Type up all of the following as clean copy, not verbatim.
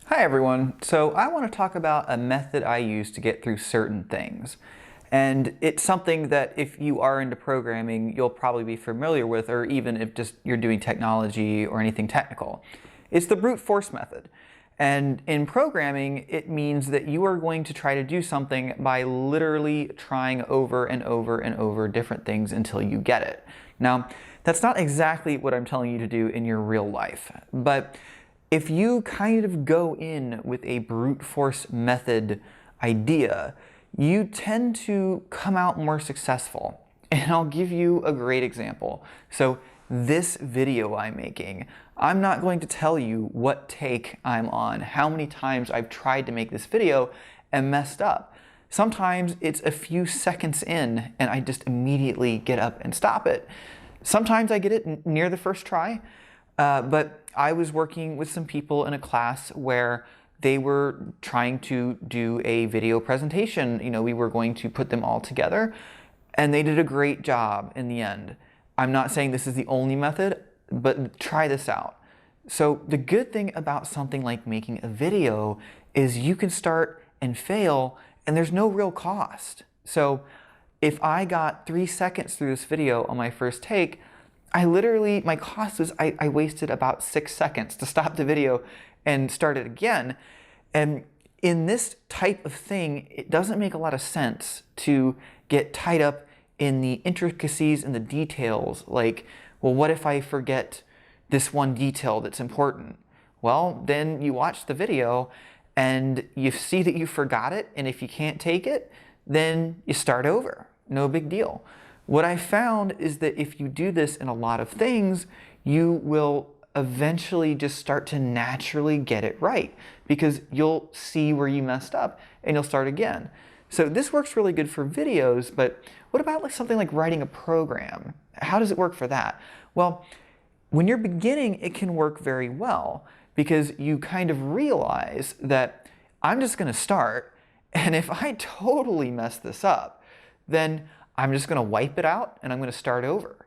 Hi everyone. So I want to talk about a method I use to get through certain things. And it's something that if you are into programming, you'll probably be familiar with, or even if just you're doing technology or anything technical. It's the brute force method. And in programming, it means that you are going to try to do something by literally trying over and over and over different things until you get it. Now, that's not exactly what I'm telling you to do in your real life, but if you kind of go in with a brute force method idea, you tend to come out more successful. And I'll give you a great example. So this video I'm making, I'm not going to tell you what take I'm on, how many times I've tried to make this video and messed up. Sometimes it's a few seconds in and I just immediately get up and stop it. Sometimes I get it near the first try, but I was working with some people in a class where they were trying to do a video presentation. You know, we were going to put them all together, and they did a great job in the end. I'm not saying this is the only method, but try this out. So the good thing about something like making a video is you can start and fail, and there's no real cost. So if I got 3 seconds through this video on my first take, my cost was I wasted about 6 seconds to stop the video and start it again. And in this type of thing, it doesn't make a lot of sense to get tied up in the intricacies and the details. Like, well, what if I forget this one detail that's important? Well, then you watch the video and you see that you forgot it, and if you can't take it, then you start over. No big deal. What I found is that if you do this in a lot of things, you will eventually just start to naturally get it right because you'll see where you messed up and you'll start again. So this works really good for videos, but what about like something like writing a program? How does it work for that? Well, when you're beginning, it can work very well because you kind of realize that I'm just going to start, and if I totally mess this up, then I'm just going to wipe it out and I'm going to start over.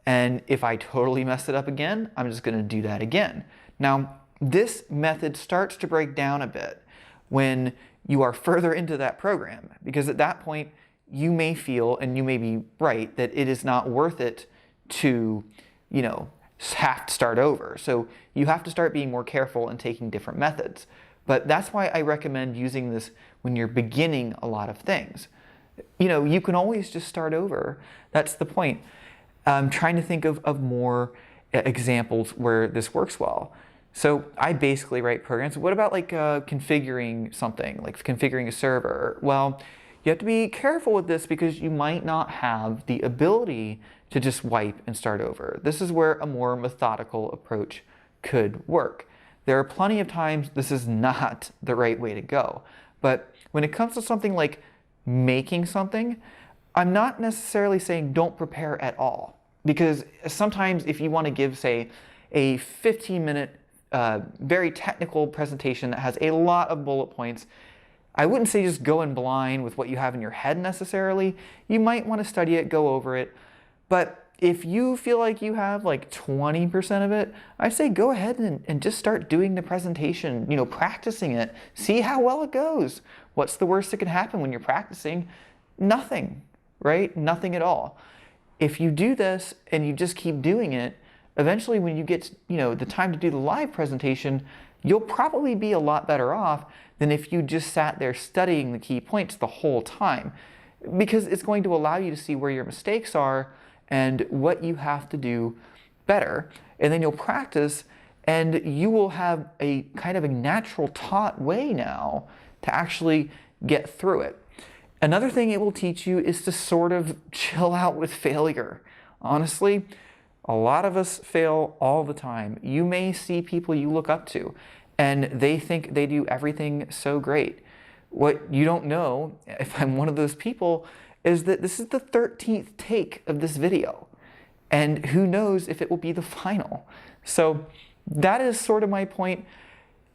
And if I totally mess it up again, I'm just going to do that again. Now, this method starts to break down a bit when you are further into that program, because at that point, you may feel, and you may be right, that it is not worth it to, have to start over. So you have to start being more careful and taking different methods. But that's why I recommend using this when you're beginning a lot of things. You can always just start over. That's the point. I'm trying to think of more examples where this works well. So I basically write programs. What about like configuring something, like configuring a server? Well, you have to be careful with this because you might not have the ability to just wipe and start over. This is where a more methodical approach could work. There are plenty of times this is not the right way to go. But when it comes to something like making something, I'm not necessarily saying don't prepare at all. Because sometimes if you want to give, say, a 15-minute very technical presentation that has a lot of bullet points, I wouldn't say just go in blind with what you have in your head necessarily. You might want to study it, go over it. But if you feel like you have like 20% of it, I'd say go ahead and just start doing the presentation, practicing it. See how well it goes. What's the worst that can happen when you're practicing? Nothing, right? Nothing at all. If you do this and you just keep doing it, eventually when you get, the time to do the live presentation, you'll probably be a lot better off than if you just sat there studying the key points the whole time, because it's going to allow you to see where your mistakes are and what you have to do better. And then you'll practice and you will have a kind of a natural taught way now to actually get through it. Another thing it will teach you is to sort of chill out with failure. Honestly, a lot of us fail all the time. You may see people you look up to and they think they do everything so great. What you don't know, if I'm one of those people, is that this is the 13th take of this video. And who knows if it will be the final. So that is sort of my point.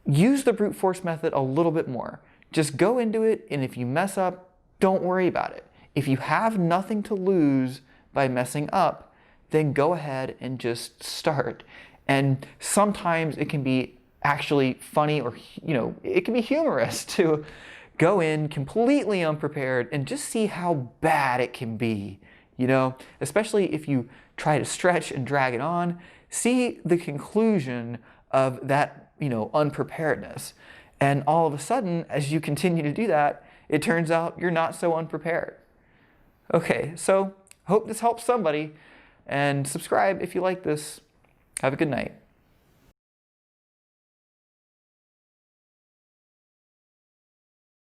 Use the brute force method a little bit more. Just go into it, and if you mess up, don't worry about it. If you have nothing to lose by messing up, then go ahead and just start. And sometimes it can be actually funny, or it can be humorous to go in completely unprepared and just see how bad it can be. Especially if you try to stretch and drag it on, see the conclusion of that, unpreparedness. And all of a sudden, as you continue to do that, it turns out you're not so unprepared. Okay, so hope this helps somebody, and subscribe if you like this. Have a good night.